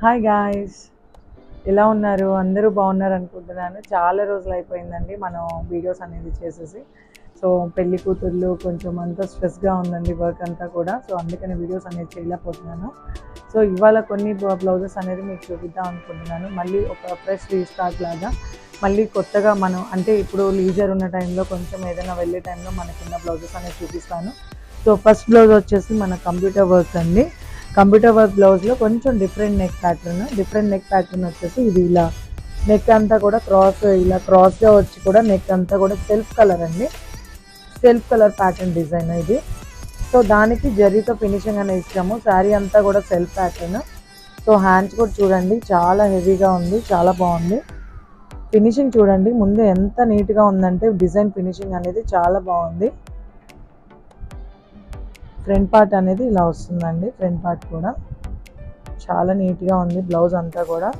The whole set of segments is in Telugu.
హాయ్ గాయ్స్, ఎలా ఉన్నారు? అందరూ బాగున్నారు అనుకుంటున్నాను. చాలా రోజులు అయిపోయిందండి మనం వీడియోస్ అనేది చేసేసి. సో పెళ్లి కూతుర్లు కొంచెం అంతా స్ట్రెస్గా ఉందండి వర్క్ అంతా కూడా. సో అందుకని వీడియోస్ అనేది చేయలేకపోతున్నాను. సో ఇవాళ కొన్ని బ్లౌజెస్ అనేది మీకు చూపిద్దాం అనుకుంటున్నాను. మళ్ళీ ఒక ఫ్రెష్ రీస్టార్ట్ లాగా మళ్ళీ కొత్తగా మనం అంటే ఇప్పుడు లీజర్ ఉన్న టైంలో కొంచెం ఏదైనా వెళ్ళే టైంలో మనకున్న బ్లౌజెస్ అనేది చూపిస్తాను. సో ఫస్ట్ బ్లౌజ్ వచ్చేసి మన కంప్యూటర్ వర్క్ అండి. కంప్యూటర్ వర్క్ బ్లౌజ్లో కొంచెం డిఫరెంట్ నెక్ ప్యాటర్న్ వచ్చేసి ఇది ఇలా నెక్ అంతా కూడా ఇలా క్రాస్గా వచ్చి కూడా నెక్ అంతా కూడా సెల్ఫ్ కలర్ ప్యాటర్న్ డిజైన్ ఇది. సో దానికి జరీతో ఫినిషింగ్ అనేది ఇచ్చాము. శారీ అంతా కూడా సెల్ఫ్ ప్యాటర్న్. సో హ్యాండ్స్ కూడా చూడండి చాలా హెవీగా ఉంది, చాలా బాగుంది. ఫినిషింగ్ చూడండి ముందు ఎంత నీట్గా ఉందంటే డిజైన్ ఫినిషింగ్ అనేది చాలా బాగుంది. ఫ్రంట్ పార్ట్ అనేది ఇలా వస్తుందండి. ఫ్రంట్ పార్ట్ కూడా చాలా నీట్గా ఉంది. బ్లౌజ్ అంతా కూడా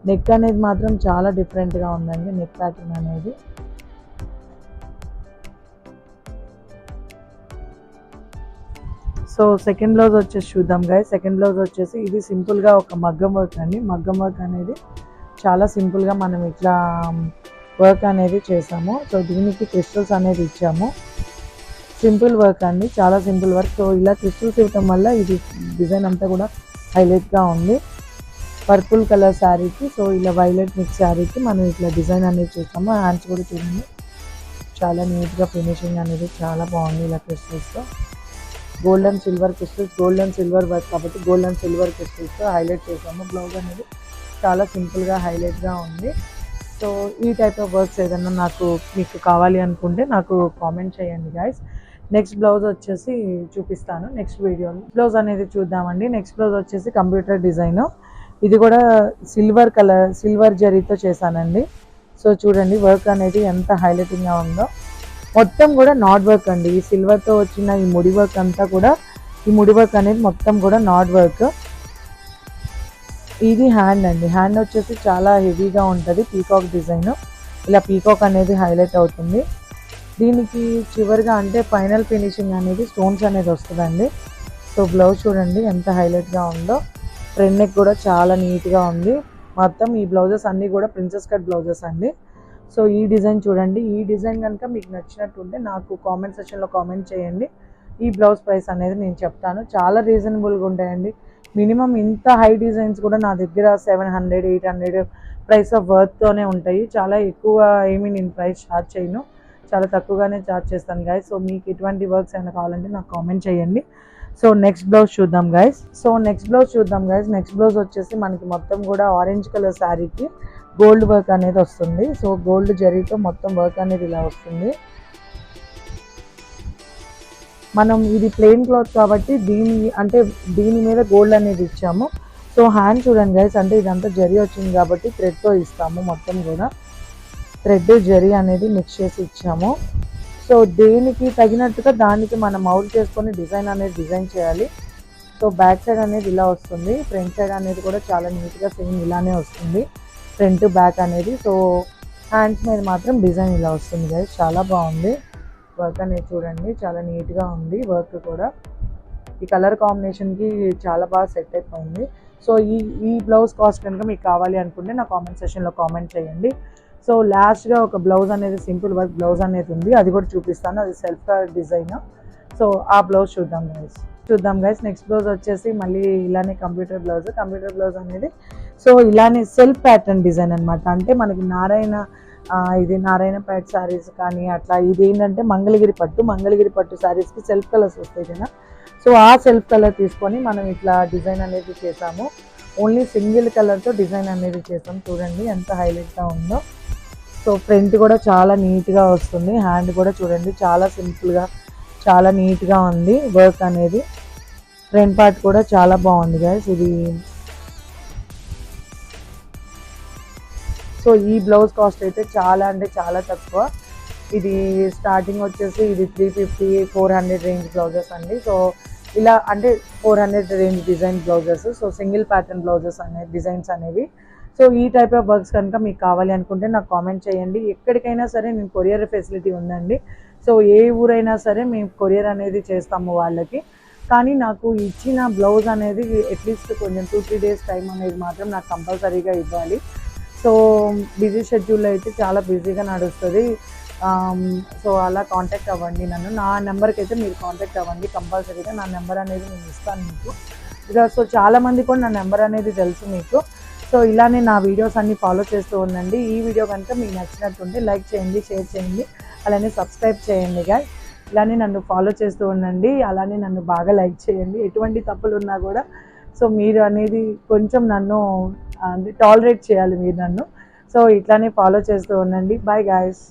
నెక్ అనేది మాత్రం చాలా డిఫరెంట్గా ఉందండి. నెక్ ప్యాటర్న్ అనేది సో సెకండ్ బ్లౌజ్ వచ్చేసి చూద్దాం గాయస్. సెకండ్ బ్లౌజ్ వచ్చేసి ఇది సింపుల్గా ఒక మగ్గం వర్క్ అండి. మగ్గం వర్క్ అనేది చాలా సింపుల్గా మనం ఇట్లా వర్క్ అనేది చేసాము. సో దీనికి క్రిస్టల్స్ అనేది ఇచ్చాము. సింపుల్ వర్క్ అండి, చాలా సింపుల్ వర్క్. సో ఇలా క్రిస్టల్స్ ఇవ్వటం వల్ల ఇది డిజైన్ అంతా కూడా హైలైట్గా ఉంది. పర్పుల్ కలర్ శారీకి సో ఇలా వైలెట్ మిక్స్ శారీకి మనం ఇట్లా డిజైన్ అనేది చూస్తాము. హ్యాండ్స్ కూడా చూడండి చాలా నీట్గా ఫినిషింగ్ అనేది చాలా బాగుంది. ఇలా క్రిస్టల్స్తో gold and silver crystals, gold and silver work కాబట్టి గోల్డ్ అండ్ సిల్వర్ క్రిస్టల్స్తో హైలైట్ చేసాము. బ్లౌజ్ అనేది చాలా సింపుల్గా హైలైట్గా ఉంది. సో ఈ టైప్ ఆఫ్ వర్క్స్ ఏదన్నా మీకు కావాలి అనుకుంటే నాకు కామెంట్ చేయండి గాయస్. నెక్స్ట్ బ్లౌజ్ వచ్చేసి చూపిస్తాను నెక్స్ట్ వీడియోలో. బ్లౌజ్ అనేది చూద్దామండి. నెక్స్ట్ బ్లౌజ్ వచ్చేసి కంప్యూటర్ డిజైన్. ఇది కూడా సిల్వర్ జరీతో చేశానండి. సో చూడండి వర్క్ అనేది ఎంత హైలైటింగ్గా ఉందో. మొత్తం కూడా నాట్ వర్క్ అండి. ఈ సిల్వర్తో వచ్చిన ఈ ముడి వర్క్ అంతా కూడా, ఈ ముడి వర్క్ అనేది మొత్తం కూడా నాట్ వర్క్. ఇది హ్యాండ్ అండి. హ్యాండ్ వచ్చేసి చాలా హెవీగా ఉంటుంది. పీకాక్ డిజైన్, ఇలా పీకాక్ అనేది హైలైట్ అవుతుంది. దీనికి చివరిగా అంటే ఫైనల్ ఫినిషింగ్ అనేది స్టోన్స్ అనేది వస్తుందండి. సో బ్లౌజ్ చూడండి ఎంత హైలైట్గా ఉందో. ఫ్రంట్ నెక్ కూడా చాలా నీట్గా ఉంది. మొత్తం ఈ బ్లౌజెస్ అన్నీ కూడా ప్రిన్సెస్ కట్ బ్లౌజెస్ అండి. సో ఈ డిజైన్ చూడండి. ఈ డిజైన్ కనుక మీకు నచ్చినట్టుంటే నాకు కామెంట్ సెక్షన్లో కామెంట్ చేయండి. ఈ బ్లౌజ్ ప్రైస్ అనేది నేను చెప్తాను. చాలా రీజనబుల్గా ఉంటాయండి. మినిమం ఇంత హై డిజైన్స్ కూడా నా దగ్గర 700, 800 ప్రైస్ ఆఫ్ వర్త్తోనే ఉంటాయి. చాలా ఎక్కువ ఏమీ నేను ప్రైస్ ఛార్జ్ చేయను, చాలా తక్కువగానే ఛార్జ్ చేస్తాను గాయస్. సో మీకు ఎటువంటి వర్క్స్ అయినా కావాలంటే నాకు కామెంట్ చేయండి. సో నెక్స్ట్ బ్లౌజ్ చూద్దాం గాయస్. నెక్స్ట్ బ్లౌజ్ వచ్చేసి మనకి మొత్తం కూడా ఆరెంజ్ కలర్ శారీకి గోల్డ్ వర్క్ అనేది వస్తుంది. సో గోల్డ్ జరీతో మొత్తం వర్క్ అనేది ఇలా వస్తుంది. మనం ఇది ప్లెయిన్ క్లాత్ కాబట్టి దీని మీద గోల్డ్ అనేది ఇచ్చాము. సో హ్యాండ్ చూడండి గైస్, అంటే ఇదంతా జరీ వచ్చింది కాబట్టి థ్రెడ్తో ఇస్తాము. మొత్తం కూడా థ్రెడ్ జరీ అనేది మిక్స్ చేసి ఇచ్చాము. సో దేనికి తగినట్టుగా దానికి మనం మౌల్డ్ చేసుకొని డిజైన్ చేయాలి. సో బ్యాక్ సైడ్ అనేది ఇలా వస్తుంది. ఫ్రంట్ సైడ్ అనేది కూడా చాలా నీట్గా సేమ్ ఇలానే వస్తుంది, ఫ్రంట్ బ్యాక్ అనేది. సో హ్యాండ్స్ మీద మాత్రం డిజైన్ ఇలా వస్తుంది గైస్. చాలా బాగుంది వర్క్ అనేది చూడండి, చాలా నీట్గా ఉంది వర్క్ కూడా. ఈ కలర్ కాంబినేషన్కి చాలా బాగా సెట్ అయిపోయింది. సో ఈ బ్లౌజ్ కాస్ట్ కనుక మీకు కావాలి అనుకుంటే నా కామెంట్ సెక్షన్లో కామెంట్ చేయండి. సో లాస్ట్గా ఒక బ్లౌజ్ అనేది సింపుల్ వర్క్ బ్లౌజ్ అనేది ఉంది, అది కూడా చూపిస్తాను. అది సెల్ఫ్ డిజైన్. సో ఆ బ్లౌజ్ చూద్దాం గైస్. నెక్స్ట్ బ్లౌజ్ వచ్చేసి మళ్ళీ ఇలానే కంప్యూటర్ బ్లౌజ్ అనేది సో ఇలానే సెల్ఫ్ ప్యాటర్న్ డిజైన్ అనమాట. అంటే మనకి నారాయణ పేట్ శారీస్ కానీ అట్లా, ఇది ఏంటంటే మంగళగిరి పట్టు శారీస్కి సెల్ఫ్ కలర్స్ వస్తాయి కదా. సో ఆ సెల్ఫ్ కలర్ తీసుకొని మనం ఇట్లా డిజైన్ అనేది చేసాము. ఓన్లీ సింగిల్ కలర్తో డిజైన్ అనేది చేసాం. చూడండి ఎంత హైలైట్గా ఉందో. సో ఫ్రంట్ కూడా చాలా నీట్గా వస్తుంది. హ్యాండ్ కూడా చూడండి చాలా సింపుల్గా చాలా నీట్గా ఉంది వర్క్ అనేది. ఫ్రంట్ పార్ట్ కూడా చాలా బాగుంది గైస్ ఇది. సో ఈ బ్లౌజ్ కాస్ట్ అయితే చాలా అంటే చాలా తక్కువ. ఇది స్టార్టింగ్ వచ్చేసి ఇది 350, 400 రేంజ్ బ్లౌజెస్ అండి. సో ఇలా అంటే 400 range design blouses. So single pattern blouses designs అనేవి. సో ఈ టైప్ ఆఫ్ వర్క్స్ కనుక మీకు కావాలి అనుకుంటే నాకు కామెంట్ చేయండి. ఎక్కడికైనా సరే నేను కొరియర్ ఫెసిలిటీ ఉందండి. సో ఏ ఊరైనా సరే మేము కొరియర్ అనేది చేస్తాము వాళ్ళకి. కానీ నాకు ఇచ్చిన బ్లౌజ్ అనేది అట్లీస్ట్ కొంచెం 2-3 డేస్ టైం అనేది మాత్రం నాకు కంపల్సరీగా ఇవ్వాలి. సో బిజీ షెడ్యూల్ అయితే చాలా బిజీగా నడుస్తుంది. సో అలా కాంటాక్ట్ అవ్వండి నన్ను. నా నెంబర్కి అయితే మీరు కాంటాక్ట్ అవ్వండి కంపల్సరీగా. నా నెంబర్ అనేది నేను ఇస్తాను మీకు. సో చాలామంది కూడా నా నెంబర్ అనేది తెలుసు మీకు. సో ఇలానే నా వీడియోస్ అన్నీ ఫాలో చేస్తూ ఉండండి. ఈ వీడియో కనుక మీకు నచ్చినట్టుంటే లైక్ చేయండి, షేర్ చేయండి, అలానే సబ్స్క్రైబ్ చేయండి గాయ్. ఇలానే నన్ను ఫాలో చేస్తూ ఉండండి, అలానే నన్ను బాగా లైక్ చేయండి. ఎటువంటి తప్పులు ఉన్నా కూడా సో మీరు అనేది కొంచెం నన్ను టాలరేట్ చేయాలి మీరు నన్ను. సో ఇట్లానే ఫాలో చేస్తూ ఉండండి. Bye guys.